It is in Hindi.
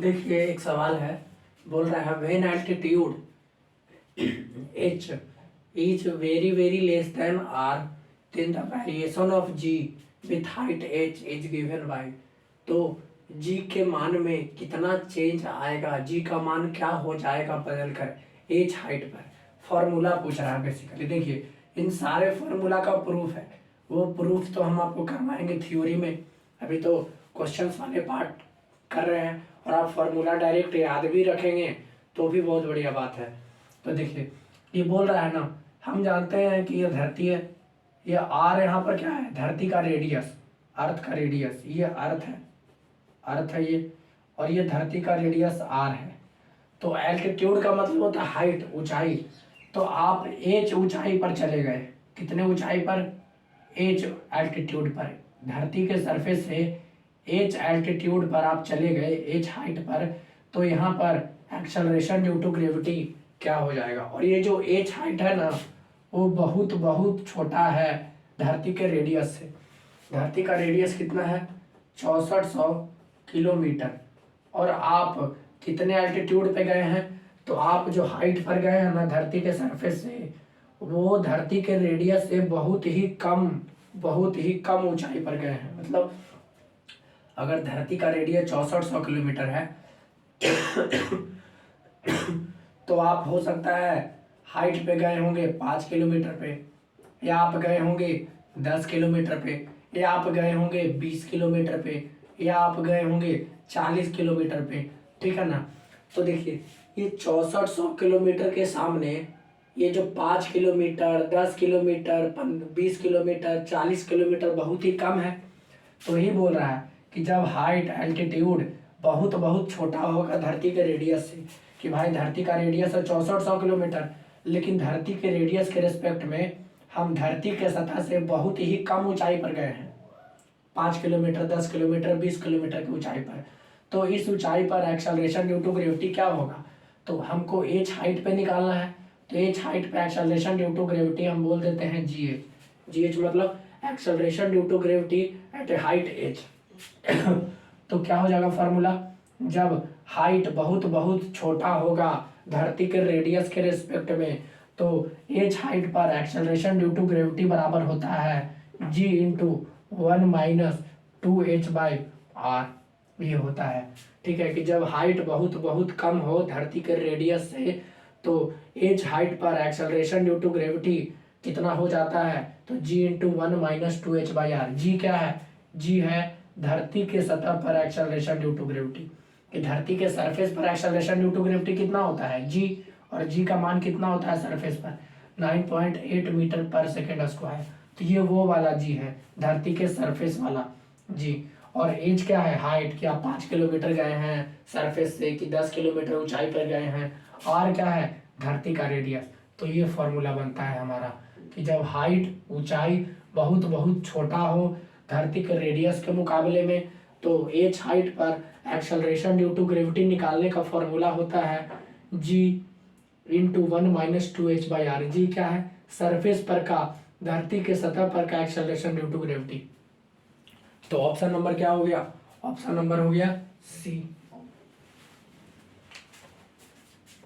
देखिए एक सवाल है, बोल रहा है when altitude h is very less than r then the variation of g with height h is given by। तो g के मान में कितना चेंज आएगा, g का मान क्या हो जाएगा बदल कर h हाइट पर। फॉर्मूला पूछ रहा है बेसिकली। देखिए इन सारे फॉर्मूला का प्रूफ है, वो प्रूफ तो हम आपको करवाएंगे थ्योरी में, अभी तो क्वेश्चंस वाले पार्ट कर रहे हैं और आप फॉर्मूला डायरेक्ट याद भी रखेंगे तो भी बहुत बढ़िया बात है। तो देखिए ये बोल रहा है ना, हम जानते हैं कि ये धरती है, ये आर यहाँ पर क्या है, धरती का रेडियस, अर्थ का रेडियस, ये अर्थ है ये, और ये धरती का रेडियस आर है। तो एल्टीट्यूड का मतलब होता है हाइट, ऊंचाई। तो आप एच ऊंचाई पर चले गए, कितने ऊंचाई पर, एच एल्टीट्यूड पर, धरती के सरफेस से एच एल्टीट्यूड पर आप चले गए, एच हाइट पर। तो यहाँ पर एक्सेलरेशन ड्यू टू ग्रेविटी क्या हो जाएगा, और ये जो एच हाइट है ना वो बहुत बहुत छोटा है धरती के रेडियस से। धरती का रेडियस कितना है, 6400 किलोमीटर, और आप कितने एल्टीट्यूड पे गए हैं, तो आप जो हाइट पर गए हैं ना धरती के सरफेस से, वो धरती के रेडियस से बहुत ही कम ऊंचाई पर गए हैं। मतलब अगर धरती का रेडियस 6400 किलोमीटर है तो आप हो सकता है हाइट पे गए होंगे 5 किलोमीटर पे, या आप गए होंगे 10 किलोमीटर पे, या आप गए होंगे 20 किलोमीटर पे, या आप गए होंगे 40 किलोमीटर पे, ठीक है ना। तो देखिए ये 6400 किलोमीटर के सामने ये जो 5 किलोमीटर, 10 किलोमीटर, 20 किलोमीटर, 40 किलोमीटर बहुत ही कम है। तो यही बोल रहा है कि जब हाइट एल्टीट्यूड बहुत बहुत छोटा होगा धरती के रेडियस से, कि भाई धरती का रेडियस है 6400 किलोमीटर, लेकिन धरती के रेडियस के रिस्पेक्ट में हम धरती के सतह से बहुत ही कम ऊंचाई पर गए हैं, 5 किलोमीटर, 10 किलोमीटर, 20 किलोमीटर की ऊंचाई पर। तो इस ऊंचाई पर एक्सेलरेशन ड्यू टू ग्रेविटी क्या होगा, तो हमको एच हाइट पे निकालना है। तो एच हाइट पे एक्सेलरेशन ड्यू टू ग्रेविटी हम बोल देते हैं जी एच। जी एच मतलब acceleration due to gravity at a height h. तो क्या हो जाएगा फॉर्मूला, जब हाइट बहुत बहुत छोटा होगा धरती के रेडियस के रिस्पेक्ट में, तो एच हाइट पर एक्सेलरेशन ड्यू टू ग्रेविटी बराबर होता है G into 1 minus 2h by R, ये होता है। ठीक है, कि जब हाइट बहुत बहुत कम हो धरती के रेडियस से, तो एच हाइट पर एक्सेलरेशन ड्यू टू ग्रेविटी कितना हो जाता है, तो G into 1 minus 2h by R. G क्या है, जी है धरती के सतह पर एक्सेलरेशन ड्यू टू ग्रेविटी, कि धरती के सरफेस पर एक्सेलरेशन ड्यू टू ग्रेविटी कितना होता है जी, और जी का मान कितना होता है सरफेस पर 9.8 मीटर पर सेकेंड स्क्वायर। तो ये वो वाला जी है, धरती के सरफेस वाला जी। और एज क्या है, हाइट, कि आप 5 किलोमीटर गए हैं सरफेस से, कि 10 किलोमीटर ऊंचाई पर गए हैं, और क्या है धरती का रेडियस। तो ये फॉर्मूला बनता है हमारा, कि जब हाइट, ऊंचाई बहुत बहुत छोटा हो धरती के रेडियस के मुकाबले में, तो एच हाइट पर एक्सेलरेशन ड्यू टू ग्रेविटी निकालने का फॉर्मूला होता है G into 1 minus 2h by R. G क्या है, सरफेस पर का, धरती के सतह पर का एक्सेलरेशन ड्यू टू ग्रेविटी। तो ऑप्शन नंबर क्या हो गया, ऑप्शन नंबर हो गया सी।